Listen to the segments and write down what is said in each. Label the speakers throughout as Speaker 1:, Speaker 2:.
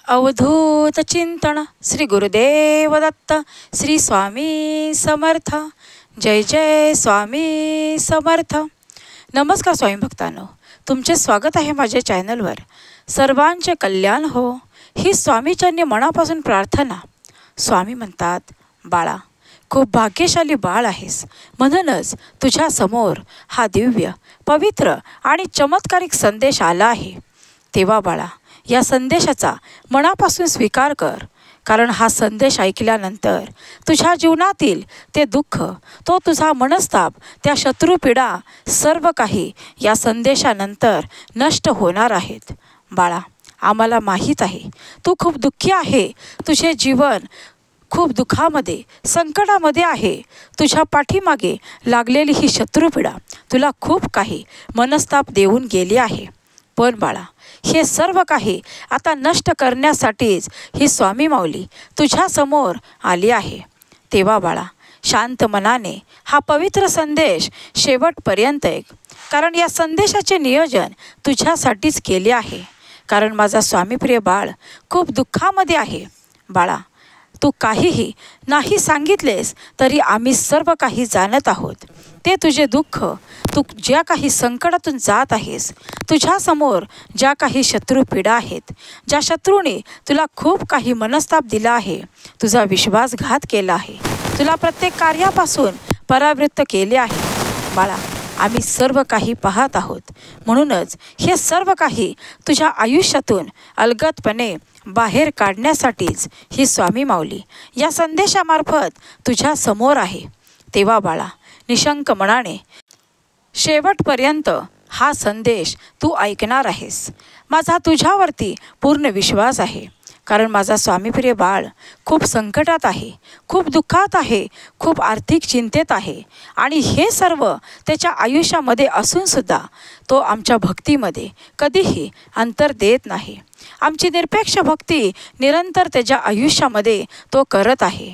Speaker 1: अवधूत चिंतन श्री गुरुदेव दत्त श्री स्वामी समर्थ. जय जय स्वामी समर्थ. नमस्कार स्वामी भक्तांनो, तुमचे स्वागत आहे माझ्या चॅनलवर. सर्वांचे कल्याण हो ही स्वामीचरणी मनापासून प्रार्थना. स्वामी म्हणतात, बाळा खूप भाग्यशाली बाळ आहेस, म्हणूनच तुझ्या समोर हा दिव्य पवित्र आणि चमत्कारिक संदेश आला आहे. तेव्हा बाळा या संदेशाचा मनापासून स्वीकार कर, कारण हा संदेश ऐकल्यानंतर तुझ्या जीवनातील ते दुःख, तो तुझा मनस्ताप, त्या शत्रुपीडा सर्व काही या संदेशानंतर नष्ट होणार आहेत. बाळा आम्हाला माहीत आहे तू खूप दुःखी आहे, तुझे जीवन खूप दुःखामध्ये संकटामध्ये आहे. तुझ्या पाठीमागे लागलेली ही शत्रुपीडा तुला खूप काही मनस्ताप देऊन गेली आहे. पण बाळा हे सर्व काही आता नष्ट करण्यासाठीच ही स्वामी माऊली तुझ्या समोर आली आहे. तेव्हा बाळा शांत मनाने हा पवित्र संदेश शेवटपर्यंत ऐक, कारण या संदेशाचे नियोजन तुझ्यासाठीच केले आहे. कारण माझा स्वामीप्रिय बाळ खूप दुःखामध्ये आहे. बाळा तू काहीही नाही सांगितलेस तरी आम्ही सर्व काही जाणत आहोत. ते तुझे दुःख, तू ज्या काही संकटातून जात आहेस, तुझ्यासमोर ज्या काही शत्रुपीडा आहेत, ज्या शत्रूने तुला खूप काही मनस्ताप दिला आहे, तुझा विश्वासघात केला आहे, तुला प्रत्येक कार्यापासून परावृत्त केले आहे. बाळा आम्ही सर्व काही पाहत आहोत, म्हणूनच हे सर्व काही तुझ्या आयुष्यातून अलगदपणे बाहेर काढण्यासाठीच ही स्वामी माऊली या संदेशामार्फत तुझ्या समोर आहे. तेव्हा बाळा निशंक मनाने शेवटपर्यंत हा संदेश तू ऐकणार आहेस. माझा तुझ्यावरती पूर्ण विश्वास आहे, कारण माझा स्वामीप्रिय बाळ खूप संकटात आहे, खूप दुःखात आहे, खूप आर्थिक चिंतेत आहे. आणि हे सर्व त्याच्या आयुष्यामध्ये असूनसुद्धा तो आमच्या भक्तीमध्ये कधीही अंतर देत नाही. आमची निरपेक्ष भक्ती निरंतर त्याच्या आयुष्यामध्ये तो करत आहे.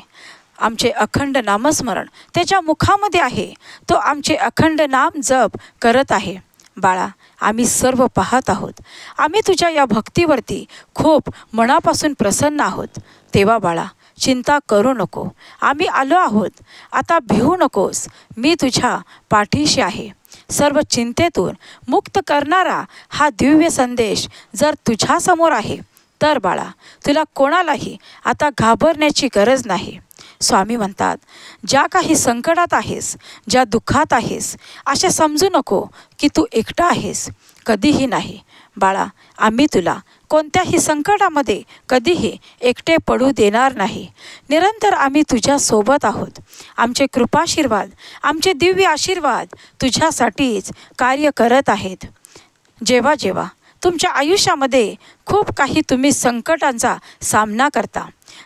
Speaker 1: आमचे अखंड नामस्मरण त्याच्या मुखामध्ये आहे, तो आमचे अखंड नाम जप करत आहे. बाळा आम्ही सर्व पाहत आहोत, आम्ही तुझ्या या भक्तीवरती खूप मनापासून प्रसन्न आहोत. तेव्हा बाळा चिंता करू नको, आम्ही आलो आहोत. आता भिवू नकोस, मी तुझ्या पाठीशी आहे. सर्व चिंतेतून मुक्त करणारा हा दिव्य संदेश जर तुझ्यासमोर आहे तर बाळा तुला कोणालाही आता घाबरण्याची गरज नाही. स्वामी म्हणतात, ज्या काही संकटात आहेस, ज्या दुःखात आहेस, असे समजू नको की तू एकटा आहेस. कधीही नाही बाळा, आम्ही तुला कोणत्याही संकटामध्ये कधीही एकटे पडू देणार नाही. निरंतर आम्ही तुझ्यासोबत आहोत. आमचे कृपाशीर्वाद, आमचे दिव्य आशीर्वाद तुझ्यासाठीच कार्य करत आहेत. जेव्हा जेव्हा तुमच्या आयुष्यामध्ये खूप काही तुम्ही संकटांचा सामना करता,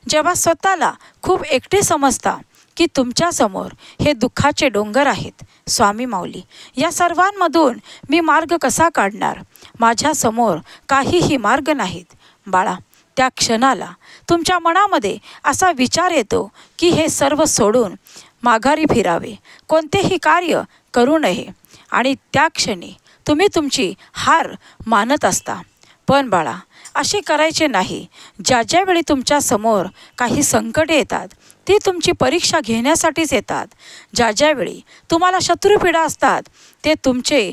Speaker 1: जेव्हा स्वतःला खूप एकटे समजता की तुमच्यासमोर हे दुःखाचे डोंगर आहेत, स्वामी माऊली या सर्वांमधून मी मार्ग कसा काढणार, माझ्यासमोर काहीही मार्ग नाहीत. बाळा त्या क्षणाला तुमच्या मनामध्ये असा विचार येतो की हे सर्व सोडून माघारी फिरावे, कोणतेही कार्य करू नये. आणि त्या क्षणी तुम्ही तुमची हार मानत असता. पण बाळा असे करायचे नाही. ज्या ज्यावेळी तुमच्यासमोर काही संकटे येतात, ती तुमची परीक्षा घेण्यासाठीच येतात. ज्या ज्यावेळी तुम्हाला शत्रुपीडा असतात, ते तुमचे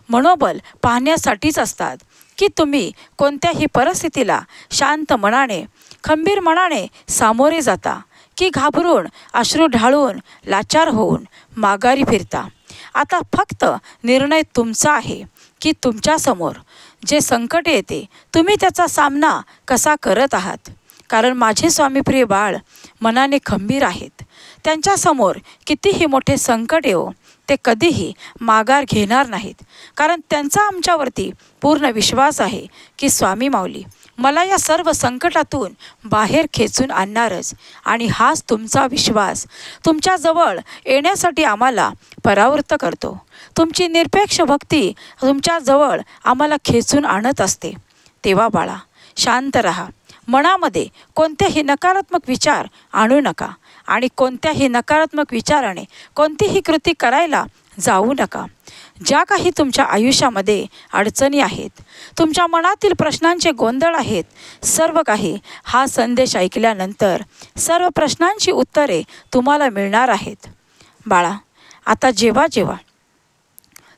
Speaker 1: मनोबल पाहण्यासाठीच असतात की तुम्ही कोणत्याही परिस्थितीला शांत मनाने, खंबीर मनाने सामोरे जाता की घाबरून, अश्रू ढाळून, लाचार होऊन माघारी फिरता. आता फक्त निर्णय तुमचा आहे की तुमच्यासमोर जे संकट येते तुम्ही त्याचा सामना कसा करत आहात. कारण माझे स्वामीप्रिय बाळ मनाने खंबीर आहेत. त्यांच्यासमोर कितीही मोठे संकट येवो, ते कधीही माघार घेणार नाहीत. कारण त्यांचा आमच्यावरती पूर्ण विश्वास आहे की स्वामी माऊली मला या सर्व संकटातून बाहेर खेचून आणणारच. आणि हाच तुमचा विश्वास तुमच्याजवळ येण्यासाठी आम्हाला परावृत्त करतो. तुमची निरपेक्ष भक्ती तुमच्याजवळ आम्हाला खेचून आणत असते. तेव्हा बाळा शांत रहा, मनामध्ये कोणतेही नकारात्मक विचार आणू नका आणि कोणत्याही नकारात्मक विचाराने कोणतीही कृती करायला जाऊ नका. ज्या काही तुमच्या आयुष्यामध्ये अडचणी आहेत, तुमच्या मनातील प्रश्नांचे गोंधळ आहेत, सर्व काही हा संदेश ऐकल्यानंतर सर्व प्रश्नांची उत्तरे तुम्हाला मिळणार आहेत. बाळा, आता जेव्हा जेव्हा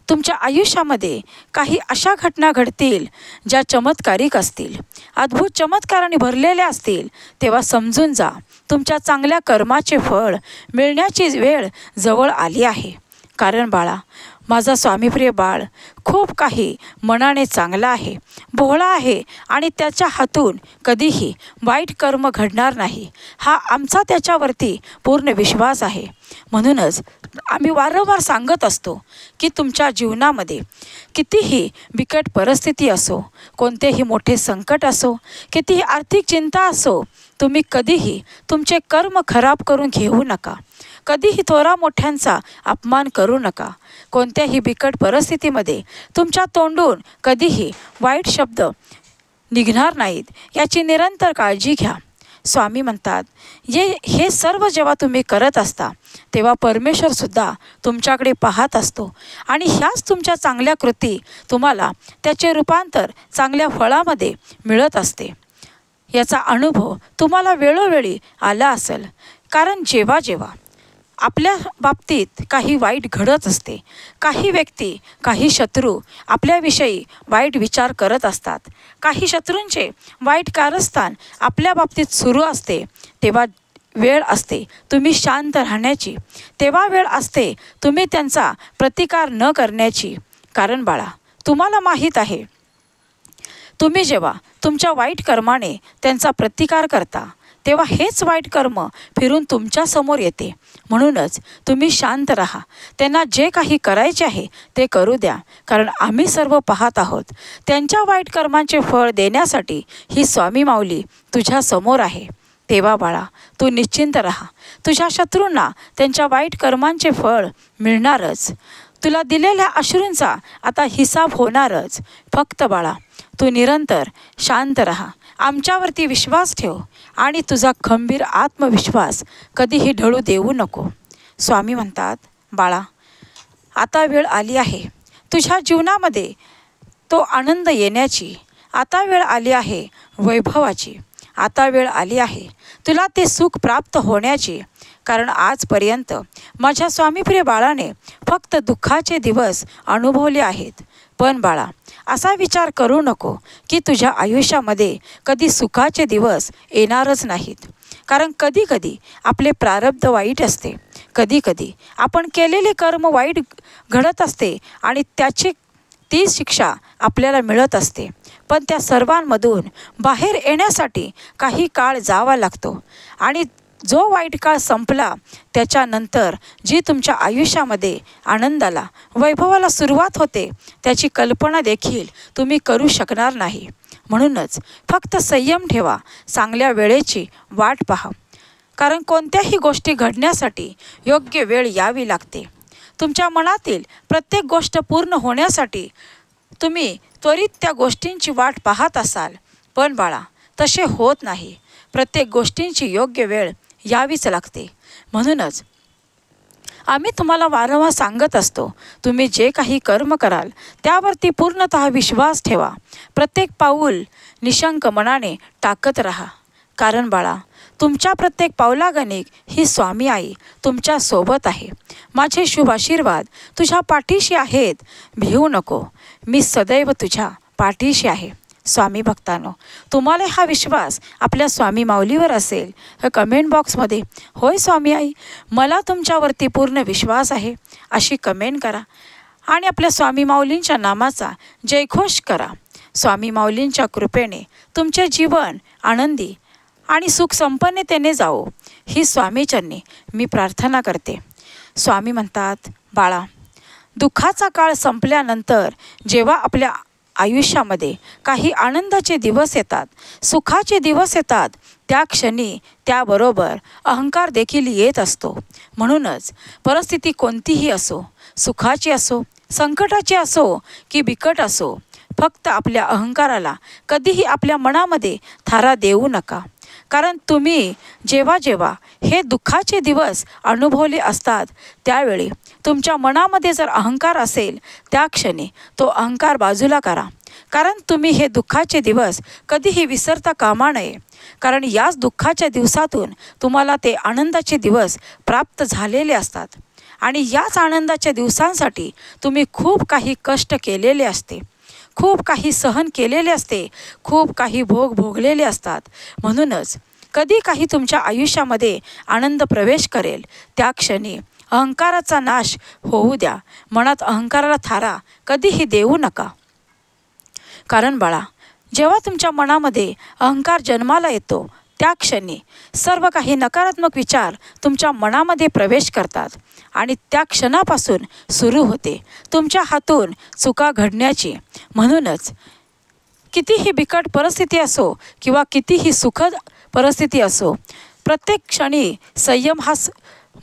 Speaker 1: तुमच्या आयुष्यामध्ये काही अशा घटना घडतील ज्या चमत्कारिक असतील, अद्भुत चमत्काराने भरलेल्या असतील, तेव्हा समजून जा तुमच्या चांगल्या कर्माचे फळ मिळण्याची वेळ जवळ आली आहे. कारण बाळा, माझा स्वामीप्रिय बाळ खूप काही मनाने चांगला आहे, भोळा आहे आणि त्याच्या हातून कधीही वाईट कर्म घडणार नाही, हा आमचा त्याच्यावरती पूर्ण विश्वास आहे. म्हणूनच आम्ही वारंवार सांगत असतो की तुमच्या जीवनामध्ये कितीही बिकट परिस्थिती असो, कोणतेही मोठे संकट असो, कितीही आर्थिक चिंता असो, तुम्ही कधीही तुमचे कर्म खराब करून घेऊ नका. कधीही थोरा मोठ्यांचा अपमान करू नका. कोणत्याही बिकट परिस्थितीमध्ये तुमच्या तोंडून कधीही वाईट शब्द निघणार नाहीत, याची निरंतर काळजी घ्या. स्वामी म्हणतात, हे सर्व जेव्हा तुम्ही करत असता तेव्हा परमेश्वरसुद्धा तुमच्याकडे पाहत असतो आणि ह्याच तुमच्या चांगल्या कृती तुम्हाला त्याचे रूपांतर चांगल्या फळामध्ये मिळत असते. याचा अनुभव तुम्हाला वेळोवेळी आला असेल. कारण जेव्हा जेव्हा आपल्या बाबतीत काही वाईट घडत असते, काही व्यक्ती, काही शत्रू आपल्याविषयी वाईट विचार करत असतात, काही शत्रूंचे वाईट कारस्थान आपल्या बाबतीत सुरू असते, तेव्हा वेळ असते तुम्ही शांत राहण्याची, तेव्हा वेळ असते तुम्ही त्यांचा प्रतिकार न करण्याची. कारण बाळा, तुम्हाला माहीत आहे, तुम्ही जेव्हा तुमच्या वाईट कर्माने त्यांचा प्रतिकार करता तेव्हा हेच वाईट कर्म फिरून तुमच्यासमोर येते. म्हणूनच तुम्ही शांत राहा. त्यांना जे काही करायचे आहे ते करू द्या. कारण आम्ही सर्व पाहत आहोत. त्यांच्या वाईट कर्मांचे फळ देण्यासाठी ही स्वामी माऊली तुझ्यासमोर आहे. तेव्हा बाळा, तू निश्चिंत राहा. तुझ्या शत्रूंना त्यांच्या वाईट कर्मांचे फळ मिळणारच. तुला दिलेल्या अश्रूंचा आता हिसाब होणारच. फक्त बाळा, तू निरंतर शांत राहा, आमच्यावरती विश्वास ठेव आणि तुझा खंबीर आत्मविश्वास कधीही ढळू देऊ नको. स्वामी म्हणतात, बाळा, आता वेळ आली आहे तुझ्या जीवनामध्ये तो आनंद येण्याची. आता वेळ आली आहे वैभवाची. आता वेळ आली आहे तुला ते सुख प्राप्त होण्याची. कारण आजपर्यंत माझ्या स्वामीप्रिय बाळाने फक्त दुःखाचे दिवस अनुभवले आहेत. पण बाळा, असा विचार करू नको की तुझ्या आयुष्यामध्ये कधी सुखाचे दिवस येणारच नाहीत. कारण कधी कधी आपले प्रारब्ध वाईट असते, कधी कधी आपण केलेले कर्म वाईट घडत असते आणि त्याची ती शिक्षा आपल्याला मिळत असते. पण त्या सर्वांमधून बाहेर येण्यासाठी काही काळ जावा लागतो आणि जो वाईट काळ संपला त्याच्यानंतर जी तुमच्या आयुष्यामध्ये आनंदाला, वैभवाला सुरुवात होते, त्याची कल्पना देखील तुम्ही करू शकणार नाही. म्हणूनच फक्त संयम ठेवा, चांगल्या वेळेची वाट पहा. कारण कोणत्याही गोष्टी घडण्यासाठी योग्य वेळ यावी लागते. तुमच्या मनातील प्रत्येक गोष्ट पूर्ण होण्यासाठी तुम्ही त्वरित त्या गोष्टींची वाट पाहत असाल. पण बाळा, तसे होत नाही. प्रत्येक गोष्टींची योग्य वेळ यावीच लागते. म्हणूनच आम्ही तुम्हाला वारंवार सांगत असतो, तुम्ही जे काही कर्म कराल त्यावरती पूर्णतः विश्वास ठेवा. प्रत्येक पाऊल निशंक मनाने टाकत राहा. कारण बाळा, तुमच्या प्रत्येक पावलागणिक ही स्वामी आई तुमच्या सोबत आहे. माझे शुभ आशीर्वाद तुझ्या पाठीशी आहेत. भिवू नको, मी सदैव तुझ्या पाठीशी आहे. स्वामी भक्तांनो, तुम्हाला हा विश्वास आपल्या स्वामी माऊलीवर असेल तर कमेंट बॉक्समध्ये होय स्वामी आई, मला तुमच्यावरती पूर्ण विश्वास आहे अशी कमेंट करा आणि आपल्या स्वामी माऊलींच्या नामाचा जयघोष करा. स्वामी माऊलींच्या कृपेने तुमचे जीवन आनंदी आणि सुख संपन्नतेने जाओ ही स्वामीचरणी मी प्रार्थना करते. स्वामी म्हणतात, बाळा, दुःखाचा काळ संपल्यानंतर जेव्हा आपल्या आयुष्यामध्ये काही आनंदाचे दिवस येतात, सुखाचे दिवस येतात, त्या क्षणी त्याबरोबर अहंकार देखील येत असतो. म्हणूनच परिस्थिती कोणतीही असो, सुखाची असो, संकटाची असो की बिकट असो, फक्त आपल्या अहंकाराला कधीही आपल्या मनामध्ये थारा देऊ नका. कारण तुम्ही जेव्हा जेव्हा हे दुःखाचे दिवस अनुभवले असतात त्यावेळी तुमच्या मनामध्ये जर अहंकार असेल त्या क्षणी तो अहंकार बाजूला करा. कारण तुम्ही हे दुःखाचे दिवस कधीही विसरता कामा नये. कारण याच दुःखाच्या दिवसातून तुम्हाला ते आनंदाचे दिवस प्राप्त झालेले असतात. आणि याच आनंदाच्या दिवसांसाठी तुम्ही खूप काही कष्ट केलेले असते, खूप काही सहन केलेले असते, खूप काही भोग भोगलेले असतात. म्हणूनच कधी काही तुमच्या आयुष्यामध्ये आनंद प्रवेश करेल त्या क्षणी अहंकाराचा नाश होऊ द्या. मनात अहंकाराला थारा कधीही देऊ नका. कारण बाळा, जेव्हा तुमच्या मनामध्ये अहंकार जन्माला येतो त्या क्षणी सर्व काही नकारात्मक विचार तुमच्या मनामध्ये प्रवेश करतात आणि त्या क्षणापासून सुरू होते तुमच्या हातून चुका घडण्याची. म्हणूनच कितीही बिकट परिस्थिती असो किंवा कितीही सुखद परिस्थिती असो, प्रत्येक क्षणी संयम हा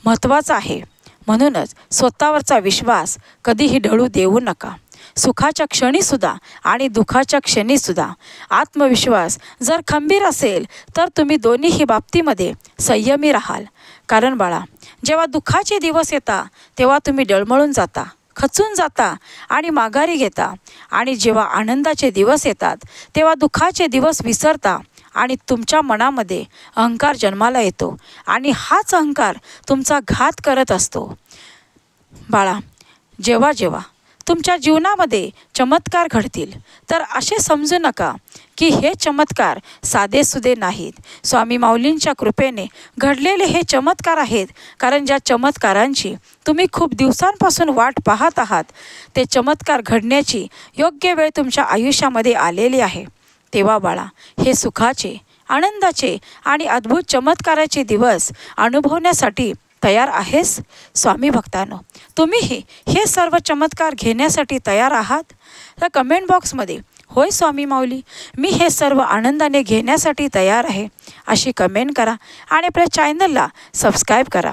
Speaker 1: महत्त्वाचा आहे. म्हणूनच स्वतःवरचा विश्वास कधीही ढळू देऊ नका. सुखाच्या क्षणीसुद्धा आणि दुःखाच्या क्षणीसुद्धा आत्मविश्वास जर खंबीर असेल तर तुम्ही दोन्हीही बाबतीमध्ये संयमी राहाल. कारण बाळा, जेव्हा दुःखाचे दिवस येतात तेव्हा तुम्ही डळमळून जाता, खचून जाता आणि माघारी घेता. आणि जेव्हा आनंदाचे दिवस येतात तेव्हा दुःखाचे दिवस विसरता आणि तुमच्या मनामध्ये अहंकार जन्माला येतो आणि हाच अहंकार तुमचा घात करत असतो. बाळा, जेव्हा जेव्हा तुमच्या जीवनामध्ये चमत्कार घडतील तर असे समजू नका की हे चमत्कार साधेसुधे नाहीत. स्वामी माऊलींच्या कृपेने घडलेले हे चमत्कार आहेत. कारण ज्या चमत्कारांची तुम्ही खूप दिवसांपासून वाट पाहत आहात ते चमत्कार घडण्याची योग्य वेळ तुमच्या आयुष्यामध्ये आलेली आहे. तेव्हा बाळा, हे सुखाचे, आनंदाचे आणि अद्भुत चमत्काराचे दिवस अनुभवण्यासाठी तयार आहेस? स्वामी भक्तांनो, तुम्हीही हे सर्व चमत्कार घेण्यासाठी तयार आहात? तर कमेंट बॉक्समध्ये होय स्वामी माऊली, मी हे सर्व आनंदाने घेण्यासाठी तयार आहे अशी कमेंट करा आणि आपल्या चॅनलला सबस्क्राईब करा.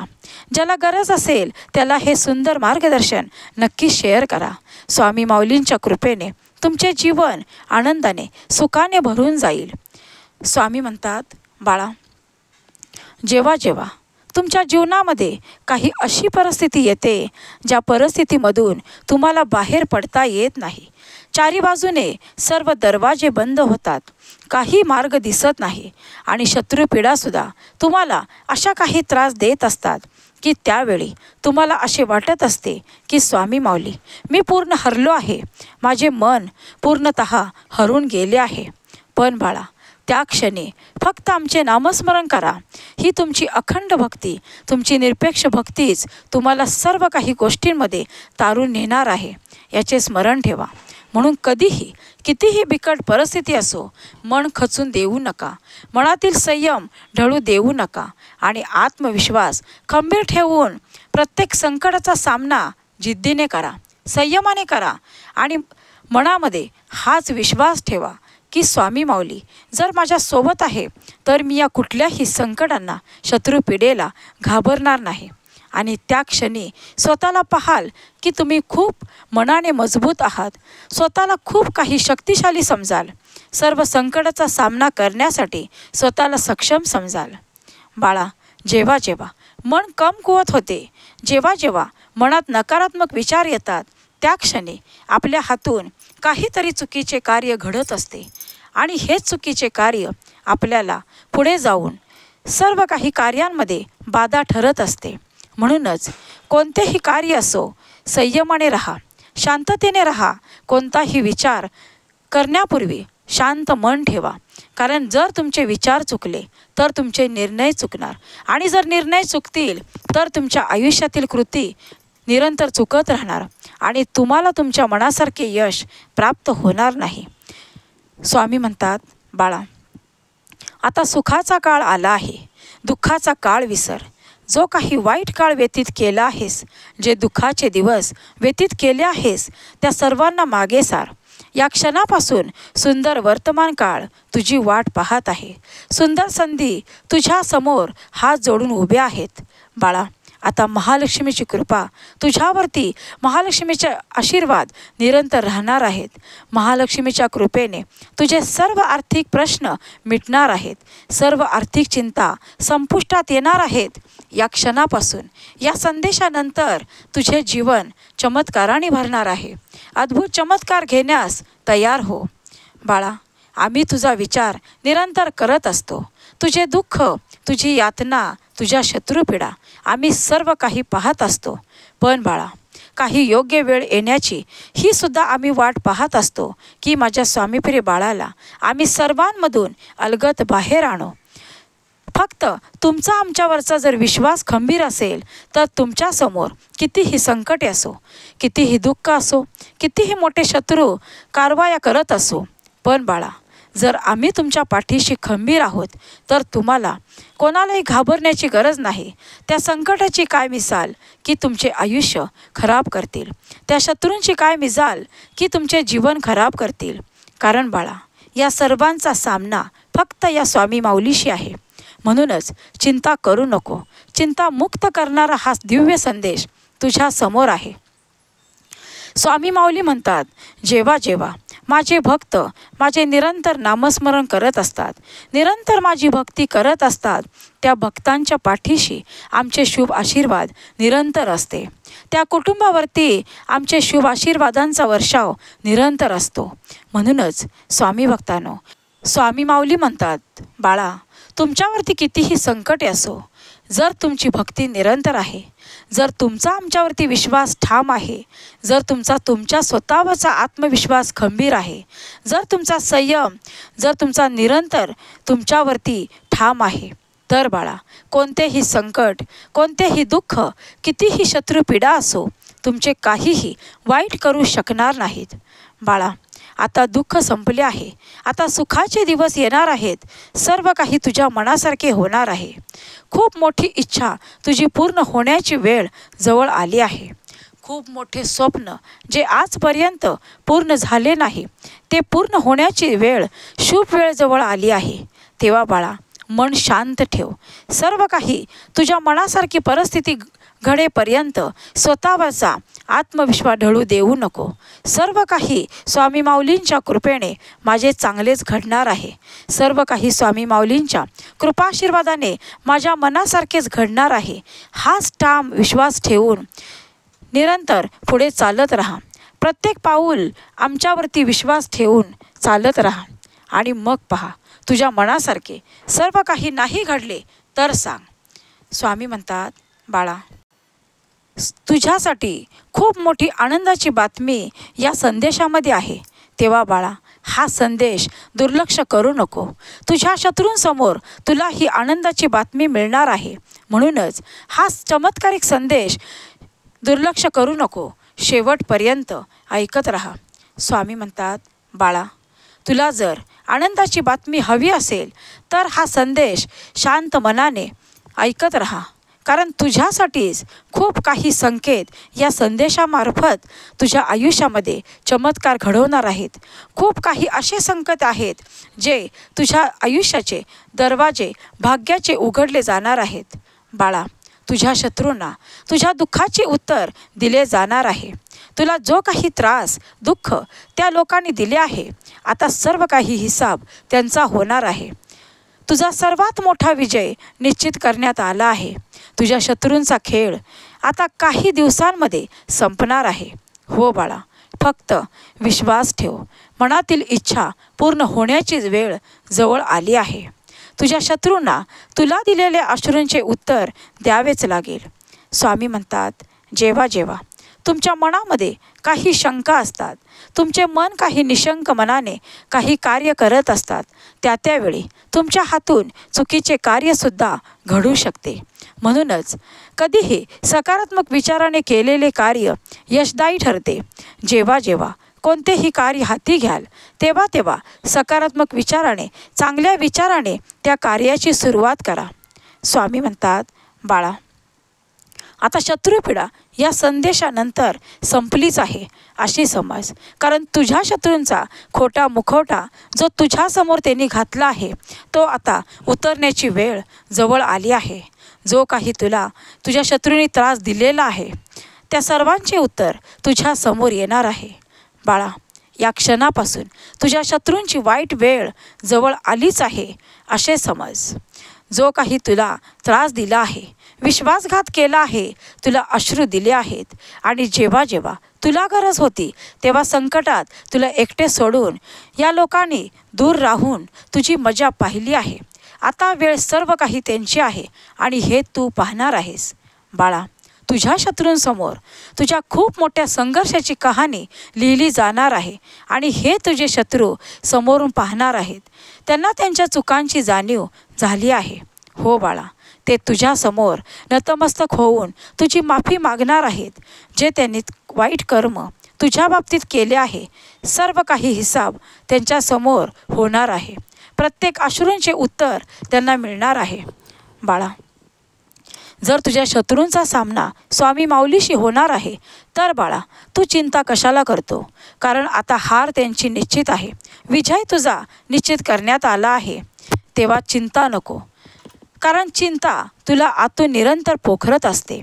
Speaker 1: ज्याला गरज असेल त्याला हे सुंदर मार्गदर्शन नक्की शेअर करा. स्वामी माऊलींच्या कृपेने तुमचे जीवन आनंदाने, सुखाने भरून जाईल. स्वामी म्हणतात, बाळा, जेव्हा जेव्हा तुमच्या जीवनामध्ये काही अशी परिस्थिती येते ज्या परिस्थितीमधून तुम्हाला बाहेर पडता येत नाही, चारी बाजूने सर्व दरवाजे बंद होतात, काही मार्ग दिसत नाही आणि शत्रुपीडासुद्धा तुम्हाला अशा काही त्रास देत असतात की त्यावेळी तुम्हाला असे वाटत असते की स्वामी माऊली, मी पूर्ण हरलो आहे, माझे मन पूर्णतः हरून गेले आहे. पण बाळा, त्या क्षणी फक्त आमचे नामस्मरण करा. ही तुमची अखंड भक्ती, तुमची निरपेक्ष भक्तीच तुम्हाला सर्व काही गोष्टींमध्ये तारून नेणार आहे याचे स्मरण ठेवा. म्हणून कधीही कितीही बिकट परिस्थिती असो, मन खचून देऊ नका, मनातील संयम ढळू देऊ नका आणि आत्मविश्वास खंबीर ठेवून प्रत्येक संकटाचा सामना जिद्दीने करा, संयमाने करा आणि मनामध्ये हाच विश्वास ठेवा की स्वामी माऊली जर माझ्यासोबत आहे तर मी या कुठल्याही संकटांना, शत्रुपीडेला घाबरणार नाही. आणि त्या क्षणी स्वतःला पाहाल की तुम्ही खूप मनाने मजबूत आहात, स्वतःला खूप काही शक्तिशाली समजाल, सर्व संकटाचा सामना करण्यासाठी स्वतःला सक्षम समजाल. बाळा, जेव्हा जेव्हा मन कमकुवत होते, जेव्हा जेव्हा मनात नकारात्मक विचार येतात त्या क्षणी आपल्या हातून काहीतरी चुकीचे कार्य घडत असते आणि हेच चुकीचे कार्य आपल्याला पुढे जाऊन सर्व काही कार्यांमध्ये बाधा ठरत असते. म्हणूनच कोणतेही कार्य असो, संयमाने राहा, शांततेने राहा. कोणताही विचार करण्यापूर्वी शांत मन ठेवा. कारण जर तुमचे विचार चुकले तर तुमचे निर्णय चुकणार आणि जर निर्णय चुकतील तर तुमच्या आयुष्यातील कृती निरंतर चुकत राहणार आणि तुम्हाला तुमच्या मनासारखे यश प्राप्त होणार नाही. स्वामी म्हणतात, बाळा, आता सुखाचा काळ आला आहे, दुःखाचा काळ विसर. जो काही वाईट काळ व्यतीत केला आहेस, जे दुःखाचे दिवस व्यतीत केले आहेस त्या सर्वांना मागे सार. या क्षणापासून सुंदर वर्तमान काळ तुझी वाट पाहत आहे. सुंदर संधी तुझ्या समोर हात जोडून उभे आहेत. बाळा, आता महालक्ष्मीची कृपा तुझ्यावरती, महालक्ष्मीचे आशीर्वाद निरंतर राहणार आहेत. महालक्ष्मीच्या कृपेने तुझे सर्व आर्थिक प्रश्न मिटणार आहेत. सर्व आर्थिक चिंता संपुष्टात येणार आहेत. या क्षणापासून, या संदेशानंतर तुझे जीवन चमत्काराने भरणार आहे. अद्भुत चमत्कार घेण्यास तयार हो. बाळा, आम्ही तुझा विचार निरंतर करत असतो. तुझे दुःख, तुझी यातना, तुझ्या शत्रुपीडा आम्ही सर्व काही पाहत असतो. पण बाळा, काही योग्य वेळ येण्याची ही सुद्धा आम्ही वाट पाहत असतो की माझ्या स्वामीप्रिय बाळाला आम्ही सर्वांमधून अलगद बाहेर आणू. फक्त तुमचा आमच्यावरचा जर विश्वास खंबीर असेल तर तुमच्यासमोर कितीही संकटे असो, कितीही दुःख असो, कितीही मोठे शत्रू कारवाया करत असो, पण बाळा, जर आम्ही तुमच्या पाठीशी खंबीर आहोत तर तुम्हाला कोणालाही घाबरण्याची गरज नाही. त्या संकटाची काय मिसाल की तुमचे आयुष्य खराब करतील. त्या शत्रूंची काय मिसाल की तुमचे जीवन खराब करतील. कारण बाळा, या सर्वांचा सामना फक्त या स्वामी माऊलीशी आहे. म्हणूनच चिंता करू नको. चिंतामुक्त करणारा हा दिव्य संदेश तुझ्या समोर आहे. स्वामी माऊली म्हणतात, जेव्हा जेव्हा माझे भक्त माझे निरंतर नामस्मरण करत असतात, निरंतर माझी भक्ती करत असतात, त्या भक्तांच्या पाठीशी आमचे शुभ आशीर्वाद निरंतर असते. त्या कुटुंबावरती आमचे शुभ आशीर्वादांचा वर्षाव निरंतर असतो. म्हणूनच स्वामी भक्तांनो, स्वामी माऊली म्हणतात, बाळा, तुमच्यावरती कितीही संकटे असो, जर तुमची भक्ती निरंतर आहे, जर तुमचा आमच्यावरती विश्वास ठाम आहे, जर तुमच्या स्वतःवरचा आत्मविश्वास खंबीर आहे, जर तुमचा संयम, जर तुमचा निरंतर तुमच्यावरती ठाम आहे, तर बाळा, कोणतेही संकट, कोणतेही दुःख, कितीही शत्रुपीडा असो, तुमचे काहीही वाईट करू शकणार नाहीत. बाळा, आता दुःख संपले आहे. आता सुखाचे दिवस येणार आहेत. सर्व काही तुझ्या मनासारखे होणार आहे. खूप मोठी इच्छा तुझी पूर्ण होण्याची वेळ जवळ आली आहे. खूप मोठे स्वप्न जे आजपर्यंत पूर्ण झाले नाही, ते पूर्ण होण्याची वेळ, शुभ वेळ जवळ आली आहे. तेव्हा बाळा, मन शांत ठेव. सर्व काही तुझ्या मनासारखी परिस्थिती घडेपर्यंत स्वतःवरचा आत्मविश्वास ढळू देऊ नको. सर्व काही स्वामी माऊलींच्या कृपेने माझे चांगलेच घडणार आहे. सर्व काही स्वामी माऊलींच्या कृपाशीर्वादाने माझ्या मनासारखेच घडणार आहे. हाच ठाम विश्वास ठेवून निरंतर पुढे चालत राहा. प्रत्येक पाऊल आमच्यावरती विश्वास ठेवून चालत राहा. आणि मग पहा, तुझ्या मनासारखे सर्व काही नाही घडले तर सांग. स्वामी म्हणतात, बाळा, तुझ्यासाठी खूप मोठी आनंदाची बातमी या संदेशामध्ये आहे. तेव्हा बाळा, हा संदेश दुर्लक्ष करू नको. तुझ्या शत्रूंसमोर तुला ही आनंदाची बातमी मिळणार आहे. म्हणूनच हा चमत्कारिक संदेश दुर्लक्ष करू नको. शेवटपर्यंत ऐकत राहा. स्वामी म्हणतात, बाळा, तुला जर आनंदाची बातमी हवी असेल तर हा संदेश शांत मनाने ऐकत राहा. कारण तुझ्यासाठीच खूप काही संकेत या संदेशामार्फत तुझ्या आयुष्यामध्ये चमत्कार घडवणार आहेत. खूप काही असे संकेत आहेत जे तुझ्या आयुष्याचे दरवाजे भाग्याचे उघडले जाणार आहेत. बाळा, तुझ्या शत्रूंना तुझ्या दुःखाचे उत्तर दिले जाणार आहे. तुला जो काही त्रास, दुःख त्या लोकांनी दिले आहे, आता सर्व काही हिसाब त्यांचा होणार आहे. तुझा सर्वात मोठा विजय निश्चित करण्यात आला आहे. तुझ्या शत्रूंचा खेळ आता काही दिवसांमध्ये संपणार आहे. हो बाळा, फक्त विश्वास ठेव. मनातील इच्छा पूर्ण होण्याची वेळ जवळ आली आहे. तुझ्या शत्रूंना तुला दिलेल्या अश्रूंचे उत्तर द्यावेच लागेल. स्वामी म्हणतात, जेव्हा जेव्हा तुमच्या मनामध्ये काही शंका असतात, तुमचे मन काही निशंक मनाने काही कार्य करत असतात, त्यावेळी तुमच्या हातून चुकीचे कार्यसुद्धा घडू शकते. म्हणूनच कधीही सकारात्मक विचाराने केलेले कार्य यशदायी ठरते. जेव्हा जेव्हा कोणतेही कार्य हाती घ्याल तेव्हा तेव्हा सकारात्मक विचाराने, चांगल्या विचाराने त्या कार्याची सुरुवात करा. स्वामी म्हणतात, बाळा, आता शत्रुपीडा या संदेशानंतर संपलीच आहे अशी समज. कारण तुझ्या शत्रूंचा खोटा मुखवटा जो तुझ्यासमोर त्यांनी घातला आहे तो आता उतरण्याची वेळ जवळ आली आहे. जो काही तुला तुझ्या शत्रूंनी त्रास दिलेला आहे त्या सर्वांचे उत्तर तुझ्या समोर येणार आहे. बाळा, या क्षणापासून तुझ्या शत्रूंची वाईट वेळ जवळ आलीच आहे असे समज. जो काही तुला त्रास दिला आहे, विश्वासघात केला आहे, तुला अश्रू दिले आहेत आणि जेव्हा जेव्हा तुला गरज होती तेव्हा संकटात तुला एकटे सोडून या लोकांनी दूर राहून तुझी मजा पाहिली आहे. आता वेळ सर्व काही त्यांची आहे आणि हे तू पाहणार आहेस. बाळा, तुझ्या शत्रूंसमोर तुझ्या खूप मोठ्या संघर्षाची कहाणी लिहिली जाणार आहे आणि हे तुझे शत्रू समोरून पाहणार आहेत. त्यांना त्यांच्या चुकांची जाणीव झाली आहे. हो बाळा, ते तुझ्यासमोर नतमस्तक होऊन तुझी माफी मागणार आहेत. जे त्यांनी वाईट कर्म तुझ्या बाबतीत केले आहे सर्व काही हिसाब त्यांच्यासमोर होणार आहे. प्रत्येक अश्रूंचे उत्तर त्यांना मिळणार आहे. बाळा, जर तुझ्या शत्रूंचा सामना स्वामी माऊलीशी होणार आहे तर बाळा, तू चिंता कशाला करतो? कारण आता हार त्यांची निश्चित आहे, विजय तुझा निश्चित करण्यात आला आहे. तेव्हा चिंता नको, कारण चिंता तुला आतून निरंतर पोखरत असते.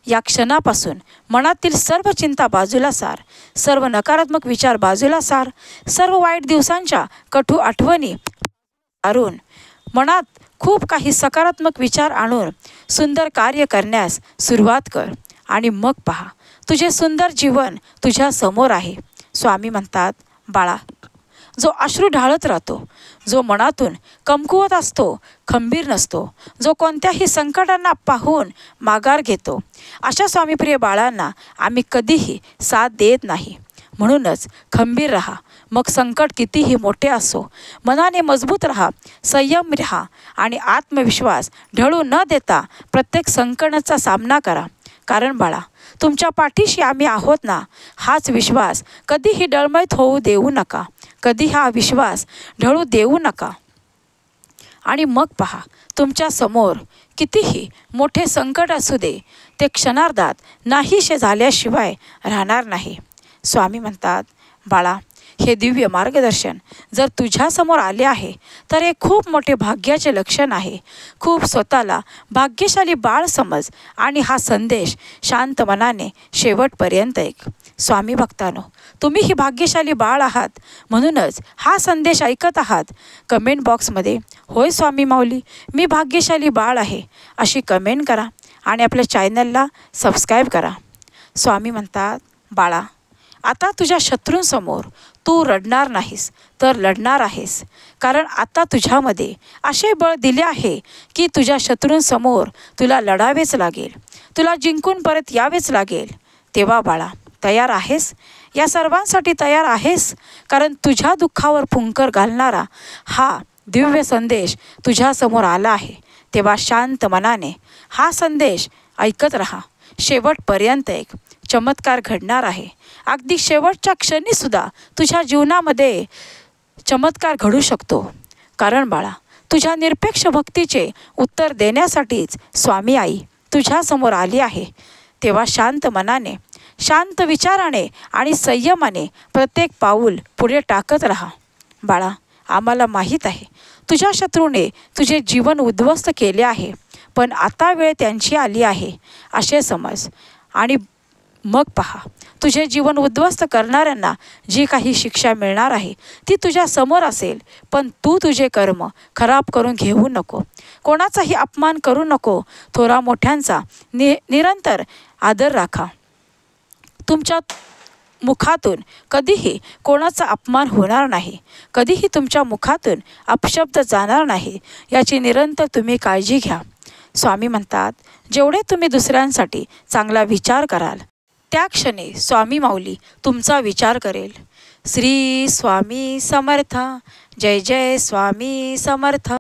Speaker 1: या क्षणापासून मनातील सर्व चिंता बाजूला सार, सर्व नकारात्मक विचार बाजूला सार, सर्व वाईट दिवसांच्या कटू आठवणी सारून मनात खूप काही सकारात्मक विचार आणून सुंदर कार्य करण्यास सुरुवात कर आणि मग पहा, तुझे सुंदर जीवन तुझ्या समोर आहे. स्वामी म्हणतात, बाळा, जो अश्रू ढाळत राहतो, जो मनातून कमकुवत असतो, खंबीर नसतो, जो कोणत्याही संकटांना पाहून माघार घेतो, अशा स्वामीप्रिय बाळांना आम्ही कधीही साथ देत नाही. म्हणूनच खंबीर राहा. मग संकट कितीही मोठे असो, मनाने मजबूत राहा, संयम राहा आणि आत्मविश्वास ढळू न देता प्रत्येक संकटाचा सामना करा. कारण बाळा, तुमच्या पाठीशी आम्ही आहोत ना, हाच विश्वास कधीही डळमळीत होऊ देऊ नका. कधी हा विश्वास ढळू देऊ नका. आणि मग पहा, तुमच्या समोर कितीही मोठे संकट असू दे, ते क्षणार्धात नाहीसे झाल्याशिवाय राहणार नाही. स्वामी म्हणतात, बाळा, हे दिव्य मार्गदर्शन जर तुझ्यासमोर आले आहे तर हे खूप मोठे भाग्याचे लक्षण आहे. खूप स्वतःला भाग्यशाली बाळ समज आणि हा संदेश शांत मनाने शेवटपर्यंत ऐक. स्वामी भक्तांनो, तुम्ही ही भाग्यशाली बाळ आहात, म्हणूनच हा संदेश ऐकत आहात. कमेंट बॉक्समध्ये होय स्वामी माऊली, मी भाग्यशाली बाळ आहे अशी कमेंट करा आणि आपल्या चॅनलला सबस्क्राईब करा. स्वामी म्हणतात, बाळा, आता तुझ्या शत्रूंसमोर तू रडणार नाहीस तर लढणार आहेस. कारण आता तुझ्यामध्ये असे बळ दिले आहे की तुझ्या शत्रूंसमोर तुला लढावेच लागेल, तुला जिंकून परत यावेच लागेल. तेव्हा बाळा, तयार आहेस? या सर्वांसाठी तयार आहेस? कारण तुझ्या दुःखावर फुंकर घालणारा हा दिव्य संदेश तुझ्यासमोर आला आहे. तेव्हा शांत मनाने हा संदेश ऐकत राहा. शेवटपर्यंत एक चमत्कार घडणार आहे. अगदी शेवटच्या क्षणीसुद्धा तुझ्या जीवनामध्ये चमत्कार घडू शकतो. कारण बाळा, तुझ्या निरपेक्ष भक्तीचे उत्तर देण्यासाठीच स्वामी आई तुझ्यासमोर आली आहे. तेव्हा शांत मनाने, शांत विचाराने आणि संयमाने प्रत्येक पाऊल पुढे टाकत राहा. बाळा, आम्हाला माहीत आहे तुझ्या शत्रूने तुझे जीवन उद्ध्वस्त केले आहे, पण आता वेळ त्यांची आली आहे असे समज. आणि मग पहा, तुझे जीवन उद्ध्वस्त करणाऱ्यांना जी काही शिक्षा मिळणार आहे ती तुझ्या समोर असेल. पण तू तुझे कर्म खराब करून घेऊ नको, कोणाचाही अपमान करू नको. थोरा मोठ्यांचा निरंतर आदर राखा. तुमच्या मुखातून कधीही कोणाचा अपमान होणार नाही, कधीही तुमच्या मुखातून अपशब्द जाणार नाही, याची निरंतर तुम्ही काळजी घ्या. स्वामी म्हणतात, जेवढे तुम्ही दुसऱ्यांसाठी चांगला विचार कराल त्या क्षणी स्वामी माऊली तुमचा विचार करेल. श्री स्वामी समर्थ. जय जय स्वामी समर्थ.